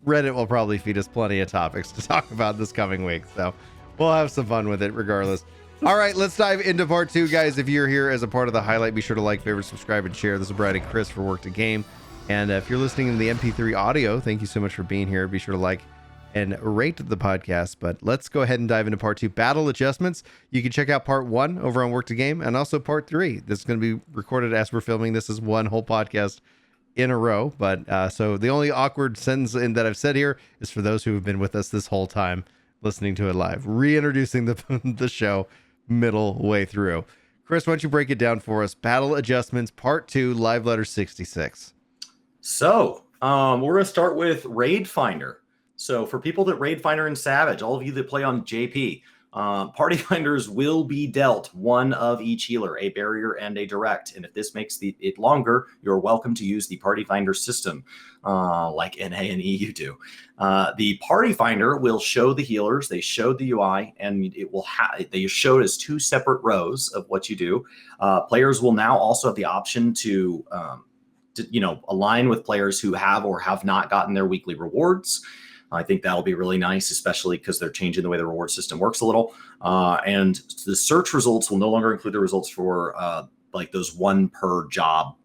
Reddit will probably feed us plenty of topics to talk about this coming week. So we'll have some fun with it regardless. All right, let's dive into part 2, guys. If you're here as a part of the highlight, be sure to like, favorite, subscribe, and share. This is Brad and Chris for Work to Game. And if you're listening in the MP3 audio, thank you so much for being here. Be sure to like and rate the podcast. But let's go ahead and dive into part 2, battle adjustments. You can check out part 1 over on Work to Game, and also part 3. This is going to be recorded as we're filming. This is one whole podcast in a row. But so the only awkward sentence that I've said here is for those who have been with us this whole time listening to it live, reintroducing the show middle way through. Chris, why don't you break it down for us? Battle adjustments, part 2, Live Letter 66. So we're going to start with Raid Finder. So for people that Raid Finder and Savage, all of you that play on JP, Party Finders will be dealt one of each healer, a barrier and a direct. And if this makes it longer, you're welcome to use the Party Finder system, like NA and EU do. The Party Finder will show the healers. They showed the UI, and it will they showed as 2 separate rows of what you do. Players will now also have the option to align with players who have or have not gotten their weekly rewards. I think that'll be really nice, especially because they're changing the way the reward system works a little. And the search results will no longer include the results for like those 1 per job,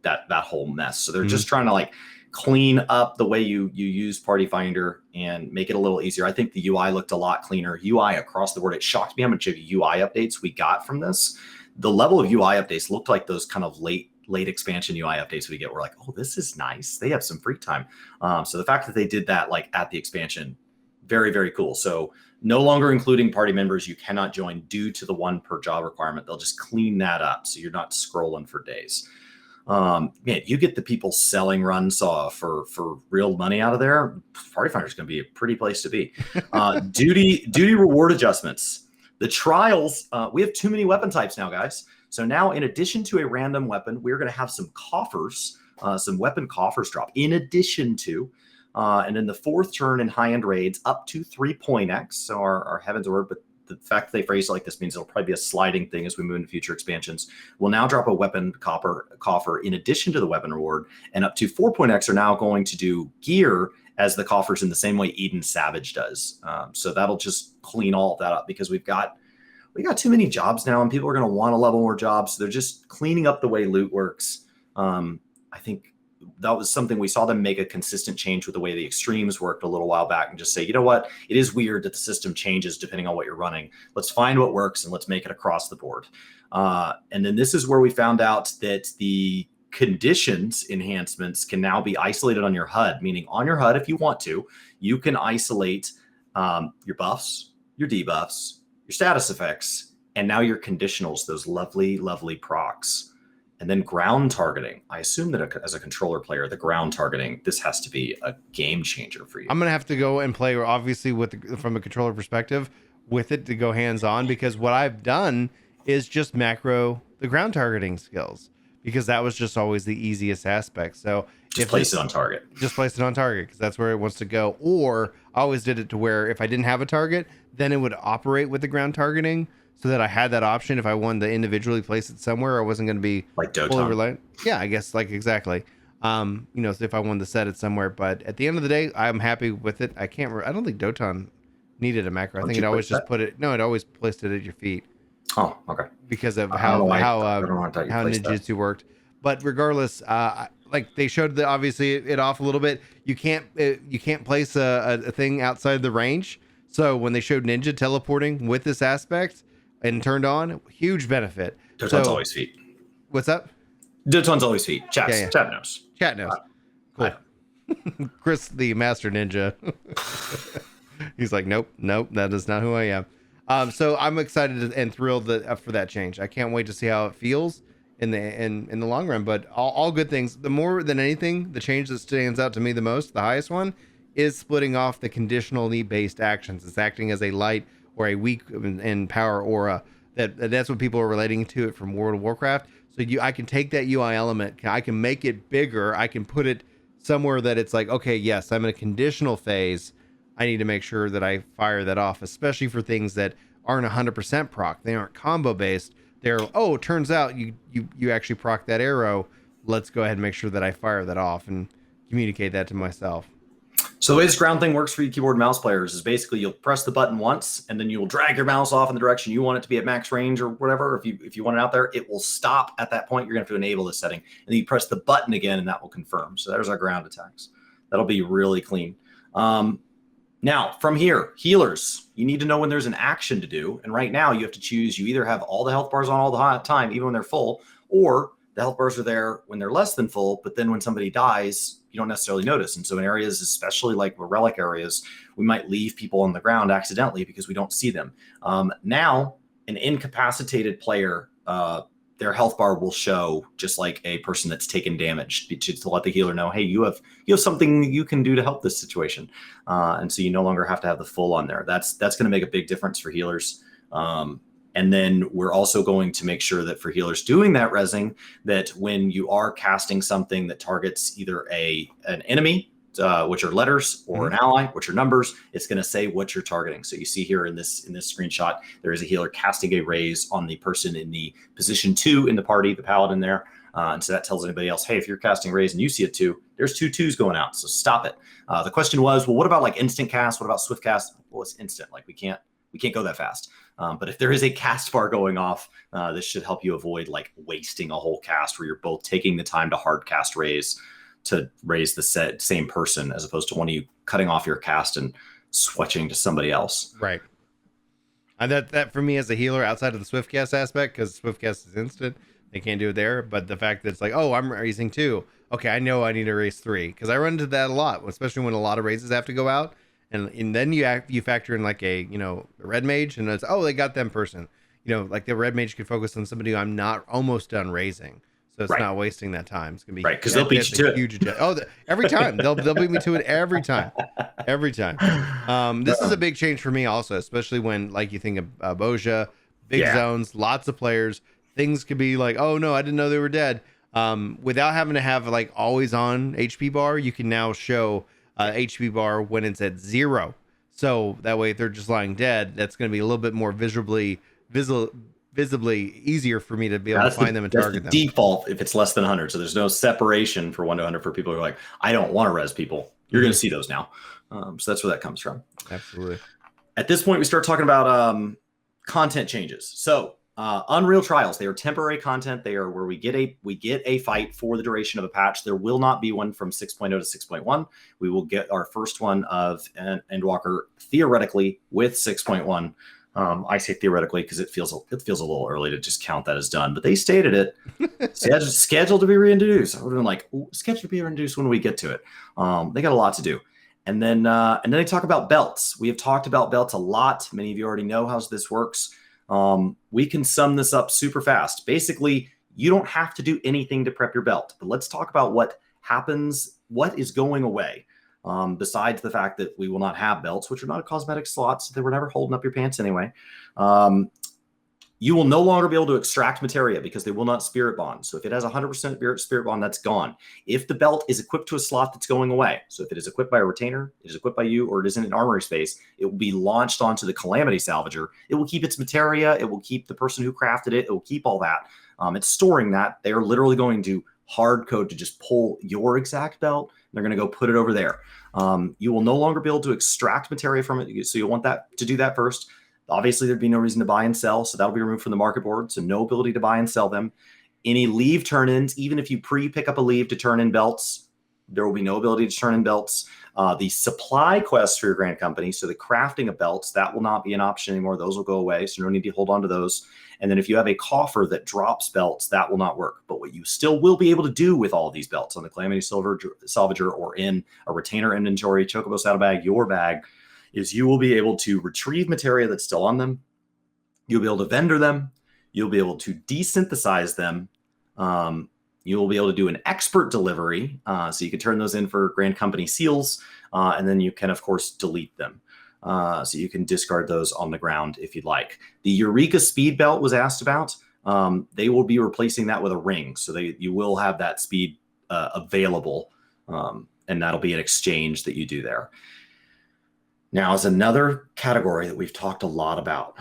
that whole mess. So they're just trying to like clean up the way you use Party Finder and make it a little easier. I think the UI looked a lot cleaner. UI across the board. It shocked me how much UI updates we got from this. The level of UI updates looked like those kind of late expansion UI updates we get. We're like, oh, this is nice. They have some free time. So the fact that they did that like at the expansion, very, very cool. So no longer including party members you cannot join due to the 1 per job requirement. They'll just clean that up so you're not scrolling for days. Man, you get the people selling Runsaw for real money out of there. Party Finder is going to be a pretty place to be. Duty reward adjustments. The trials, we have too many weapon types now, guys. So now, in addition to a random weapon, we're going to have some coffers, some weapon coffers drop in addition to, and in the 4th turn in high-end raids, up to 3.x. So our Heaven's Word, but the fact that they phrase it like this means it'll probably be a sliding thing as we move into future expansions. We'll now drop a weapon coffer in addition to the weapon reward, and up to 4.x are now going to do gear as the coffers in the same way Eden Savage does. So that'll just clean all of that up because we got too many jobs now, and people are going to want to level more jobs. So they're just cleaning up the way loot works. I think that was something we saw them make a consistent change with the way the extremes worked a little while back and just say, you know what? It is weird that the system changes depending on what you're running. Let's find what works and let's make it across the board. And then this is where we found out that the conditions enhancements can now be isolated on your HUD, meaning on your HUD, if you want to, you can isolate your buffs, your debuffs, your status effects, and now your conditionals, those lovely, lovely procs. And then ground targeting. I assume that as a controller player, the ground targeting, this has to be a game changer for you. I'm going to have to go and play, obviously, from a controller perspective, with it to go hands-on, because what I've done is just macro the ground targeting skills, because that was just always the easiest aspect. So just place it on target. Just place it on target, because that's where it wants to go. Or I always did it to where if I didn't have a target, then it would operate with the ground targeting, so that I had that option if I wanted to individually place it somewhere. I wasn't going to be like fully reliant. Yeah, I guess like exactly. So if I wanted to set it somewhere, but at the end of the day, I'm happy with it. I don't think Doton needed a macro. I think it always just it always placed it at your feet. Oh, okay. Because of how ninjutsu worked. But regardless, like they showed obviously it off a little bit. You can't place a thing outside the range. So when they showed ninja teleporting with this aspect and turned on, huge benefit. Doton's always feet. What's up? Doton's always feet. Chat knows. Chat knows. Cool. Chris, the master ninja. He's like, nope, that is not who I am. So I'm excited and thrilled for that change. I can't wait to see how it feels in the long run. But all good things. The more than anything, the change that stands out to me the most, the highest one, is splitting off the conditional need-based actions. It's acting as a light or a weak in power aura. That's what people are relating to it from World of Warcraft. So I can take that UI element, I can make it bigger, I can put it somewhere that it's like, okay, yes, I'm in a conditional phase. I need to make sure that I fire that off, especially for things that aren't 100% proc. They aren't combo based. They're, it turns out you actually proc that arrow. Let's go ahead and make sure that I fire that off and communicate that to myself. So the way this ground thing works for you keyboard and mouse players is basically you'll press the button once, and then you'll drag your mouse off in the direction you want it to be at max range or whatever. If you want it out there, it will stop at that point. You're gonna have to enable this setting, and then you press the button again, and that will confirm. So there's our ground attacks. That'll be really clean. Now from here, healers, you need to know when there's an action to do, and right now you have to choose. You either have all the health bars on all the time, even when they're full, or the health bars are there when they're less than full, but then when somebody dies, you don't necessarily notice. And so in areas, especially like relic areas, we might leave people on the ground accidentally because we don't see them. Now, an incapacitated player, their health bar will show just like a person that's taken damage to let the healer know, hey, you have something you can do to help this situation. And so you no longer have to have the full on there. That's going to make a big difference for healers. And then we're also going to make sure that for healers doing that resing, that when you are casting something that targets either an enemy, which are letters, or an ally, which are numbers, it's going to say what you're targeting. So you see here in this screenshot, there is a healer casting a raise on the person in the position 2 in the party, the paladin there. And so that tells anybody else, hey, if you're casting raise and you see a 2, there's 2 2s going out. So stop it. The question was, well, what about like instant cast? What about swift cast? Well, it's instant. Like we can't go that fast. But if there is a cast bar going off, this should help you avoid like wasting a whole cast where you're both taking the time to hard cast raise to raise the same person, as opposed to one of you cutting off your cast and switching to somebody else. Right. And that for me as a healer, outside of the swift cast aspect, because swift cast is instant, they can't do it there. But the fact that it's like, oh, I'm raising 2. Okay, I know I need to raise 3, because I run into that a lot, especially when a lot of raises have to go out. And then you factor in like a red mage, and it's, oh, they got them person, like the red mage could focus on somebody who I'm not almost done raising, so it's not wasting that time. It's gonna be right, because they'll beat you to it. Every time they'll beat me to it every time. This is a big change for me also, especially when like you think of Boja, big zones, lots of players. Things could be like, oh no, I didn't know they were dead. Without having to have like always on HP bar, you can now show HP bar when it's at 0, so that way if they're just lying dead, that's going to be a little bit more visibly easier for me to be able to find them and target them. Default if it's less than 100, so there's no separation for 1 to 100 for people who are like, I don't want to res people. You're going to see those now. So that's where that comes from. Absolutely. At this point, we start talking about content changes. So Unreal Trials, they are temporary content. They are where we get a fight for the duration of a patch. There will not be one from 6.0 to 6.1. We will get our first one of Endwalker theoretically with 6.1. I say theoretically because it feels a little early to just count that as done, but they stated it. Scheduled to be reintroduced. I would have been like, scheduled to be reintroduced when we get to it. They got a lot to do. And then they talk about belts. We have talked about belts a lot. Many of you already know how this works. We can sum this up super fast. Basically, you don't have to do anything to prep your belt, but let's talk about what happens, what is going away. Besides the fact that we will not have belts, which are not a cosmetic slot, so they were never holding up your pants anyway. You will no longer be able to extract materia because they will not spirit bond. So if it has 100% spirit bond, that's gone. If the belt is equipped to a slot, that's going away. So if it is equipped by a retainer, it is equipped by you, or it is in an armory space, it will be launched onto the Calamity Salvager. It will keep its materia. It will keep the person who crafted it. It will keep all that. It's storing that. They are literally going to hard code to just pull your exact belt. They're going to go put it over there. You will no longer be able to extract materia from it. So you'll want that to do that first. Obviously, there'd be no reason to buy and sell, so that'll be removed from the market board, so no ability to buy and sell them. Any leave turn-ins, even if you pre-pick up a leave to turn in belts, there will be no ability to turn in belts. The supply quests for your Grand Company, so the crafting of belts, that will not be an option anymore. Those will go away, so no need to hold on to those. And then if you have a coffer that drops belts, that will not work. But what you still will be able to do with all of these belts on the Calamity Salvager or in a retainer inventory, Chocobo Saddlebag, your bag, is you will be able to retrieve materia that's still on them. You'll be able to vendor them. You'll be able to desynthesize them. You will be able to do an expert delivery. So you can turn those in for Grand Company seals. And then you can, of course, delete them. So you can discard those on the ground if you'd like. The Eureka Speed Belt was asked about. They will be replacing that with a ring. So you will have that speed available. And that'll be an exchange that you do there. Now is another category that we've talked a lot about.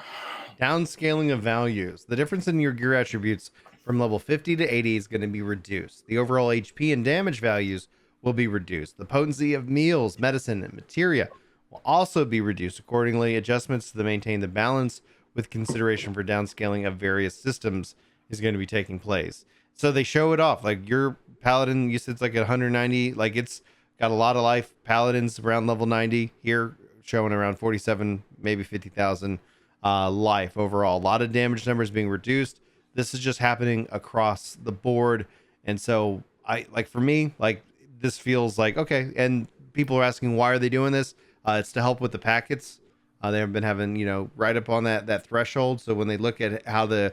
Downscaling of values. The difference in your gear attributes from level 50 to 80 is going to be reduced. The overall HP and damage values will be reduced. The potency of meals, medicine, and materia will also be reduced accordingly. Adjustments to maintain the balance with consideration for downscaling of various systems is going to be taking place. So they show it off. Like your paladin, you said it's like 190. Like it's got a lot of life. Paladins around level 90 here, showing around 47, maybe 50,000 life overall. A lot of damage numbers being reduced. This is just happening across the board. And so I like, for me, like this feels like okay. And people are asking why are they doing this? It's to help with the packets. They have been having, right up on that threshold. So when they look at how to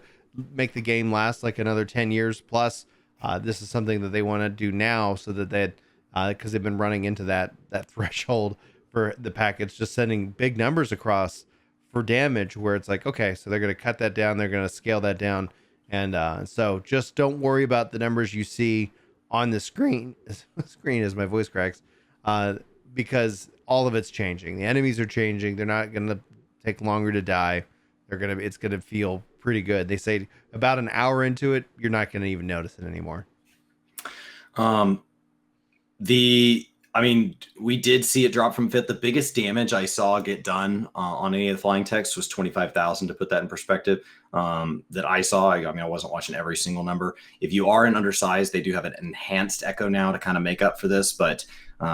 make the game last like another 10 years plus, this is something that they want to do now so that because they've been running into that threshold for the packets, just sending big numbers across for damage where it's like, okay, so they're going to cut that down. They're going to scale that down. And so just don't worry about the numbers you see on the screen as my voice cracks, because all of it's changing. The enemies are changing. They're not going to take longer to die. It's going to feel pretty good. They say about an hour into it, you're not going to even notice it anymore. We did see it drop from 5th. The biggest damage I saw get done on any of the flying text was 25,000, to put that in perspective, that I saw. I wasn't watching every single number. If you are an undersized, they do have an enhanced echo now to kind of make up for this, but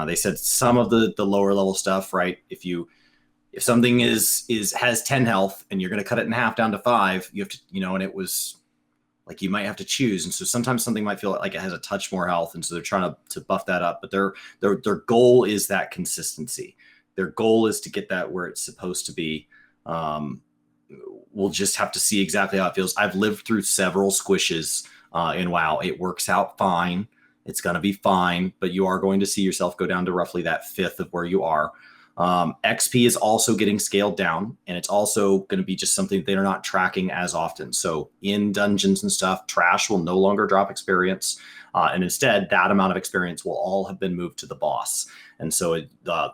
they said some of the lower level stuff, right? If something has 10 health and you're going to cut it in half down to 5, you have to, and it was like you might have to choose. And so sometimes something might feel like it has a touch more health. And so they're trying to buff that up. But their goal is that consistency. Their goal is to get that where it's supposed to be. We'll just have to see exactly how it feels. I've lived through several squishes in WoW. It works out fine. It's going to be fine. But you are going to see yourself go down to roughly that 5th of where you are. XP is also getting scaled down, and it's also going to be just something they're not tracking as often. So in dungeons and stuff, trash will no longer drop experience. And instead, that amount of experience will all have been moved to the boss. And so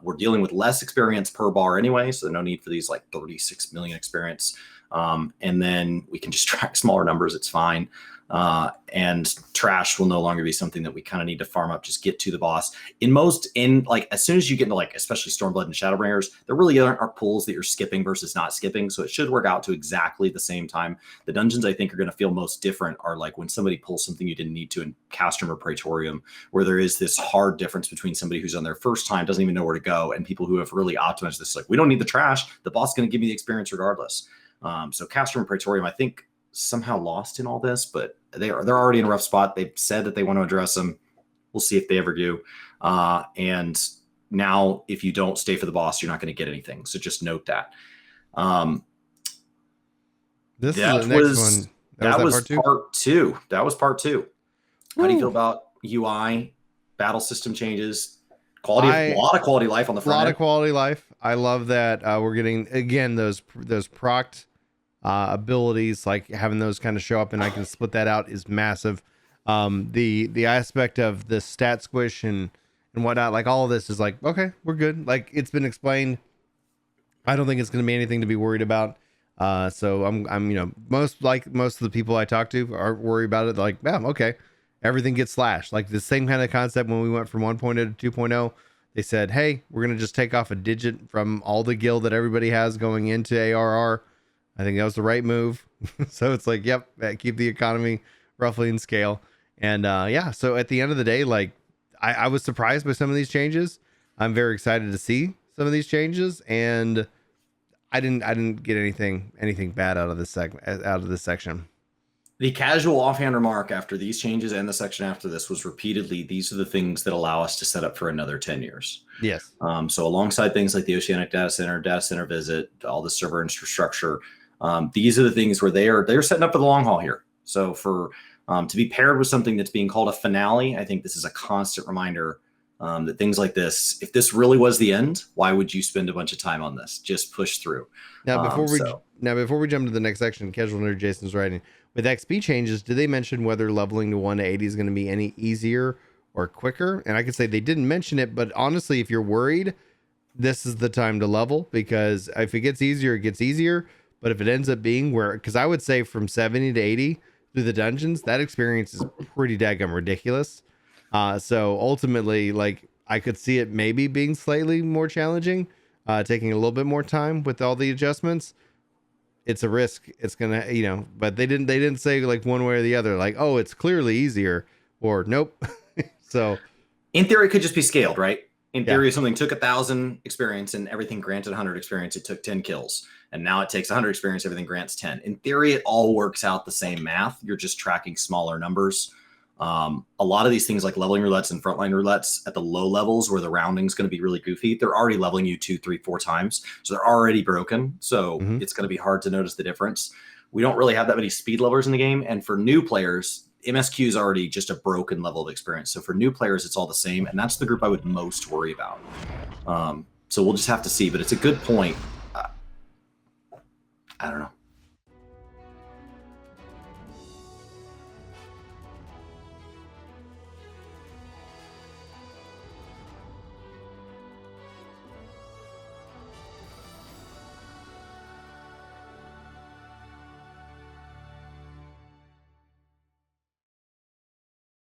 we're dealing with less experience per bar anyway. So no need for these like 36 million experience. And then we can just track smaller numbers. It's fine. And trash will no longer be something that we kind of need to farm up, just get to the boss. As soon as you get into especially Stormblood and Shadowbringers, there really aren't pools that you're skipping versus not skipping. So it should work out to exactly the same time. The dungeons I think are going to feel most different are like when somebody pulls something you didn't need to in Castrum or Praetorium, where there is this hard difference between somebody who's on their first time, doesn't even know where to go, and people who have really optimized this, like, we don't need the trash. The boss is going to give me the experience regardless. So Castrum and Praetorium, I think, somehow lost in all this, but they're already in a rough spot. They've said that they want to address them. We'll see if they ever do. And now if you don't stay for the boss, you're not going to get anything. So just note that. This is the next one. That was part two. That was part two. How do you feel about UI, battle system changes, a lot of quality of life on the front end? A lot of quality life. I love that we're getting, again, those procced abilities, like having those kind of show up and I can split that out is massive. The aspect of the stat squish and whatnot, like all of this is like, okay, we're good. Like it's been explained. I don't think it's going to be anything to be worried about. So I'm most of the people I talk to are worried about it. They're like, yeah, okay, everything gets slashed. Like the same kind of concept when we went from 1.0 to 2.0. They said, hey, we're going to just take off a digit from all the guild that everybody has going into ARR. I think that was the right move. So it's like, yep, keep the economy roughly in scale. And so at the end of the day, like I was surprised by some of these changes. I'm very excited to see some of these changes, and I didn't get anything bad out of this section. The casual offhand remark after these changes and the section after this was repeatedly, these are the things that allow us to set up for another 10 years. Yes. So alongside things like the Oceanic data center visit, all the server infrastructure, these are the things where they're setting up for the long haul here. So for to be paired with something that's being called a finale, I think this is a constant reminder that things like this, if this really was the end, why would you spend a bunch of time on this? Just push through. Now, before we jump to the next section, Casual Nerd Jason's writing, with XP changes, did they mention whether leveling to 1 to 80 is going to be any easier or quicker? And I could say they didn't mention it, but honestly, if you're worried, this is the time to level, because if it gets easier, it gets easier. But if it ends up being because I would say from 70 to 80 through the dungeons, that experience is pretty daggum ridiculous. So ultimately, like, I could see it maybe being slightly more challenging, taking a little bit more time with all the adjustments. It's a risk. It's gonna, but they didn't say like one way or the other, like, oh, it's clearly easier or nope. So In theory, it could just be scaled, right? In yeah. theory, if something took 1,000 experience and everything granted 100 experience, it took 10 kills. And now it takes 100 experience, everything grants 10. In theory, it all works out the same math. You're just tracking smaller numbers. A lot of these things like leveling roulettes and frontline roulettes at the low levels where the rounding is going to be really goofy, they're already leveling you 2, 3, 4 times. So they're already broken. So it's going to be hard to notice the difference. We don't really have that many speed levelers in the game. And for new players, MSQ is already just a broken level of experience. So for new players, it's all the same. And that's the group I would most worry about. So we'll just have to see. But it's a good point. I don't know.